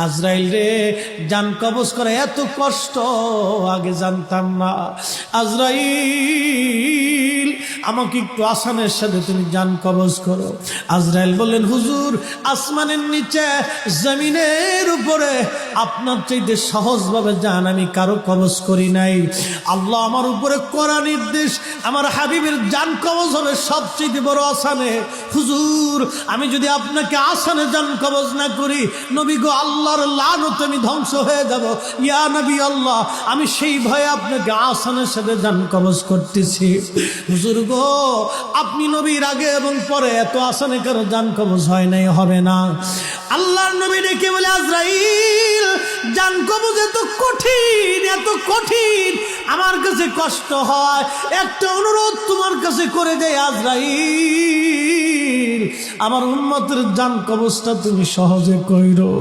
আজরাইল রে, জান কবজ করে এত কষ্ট আগে জানতাম না। আজরাইল, আমাকে একটু আসানের সাথে তুমি জান কবজ করো। আজরাইল বললেন, হুজুর, আসমানের নিচে জমিনের উপরে আপনার চাইতে সহজভাবে জান আমি কারো কবজ করি নাই। আল্লাহ আমার উপরে কড়া নির্দেশ, আমার হাবিবের জান কবজ হবে সবচেয়ে বড় আসানে। হুজুর, আমি যদি আপনাকে আসানে জান কবজ না করি, নবী গো, আল্লাহর লানত আমি ধ্বংস হয়ে যাব। ইয়া নবী আল্লাহ, আমি সেই ভয়ে আপনাকে আসানের সাথে জান কবজ করতেছি। হুজুর গো, আপনি নবীর আগে এবং পরে এত আসানে কারো জান কবজ হয় নাই, হবে না। আল্লাহর নবী ডেকে বলে, আজরাইল, জান কবজ এত কঠিন, এত কঠিন, আমার কাছে কষ্ট হয়। একটা অনুরোধ তোমার কাছে করে দেয় আজরাইল, আমার উম্মতের জান কবজটা তুমি সহজে কইরো।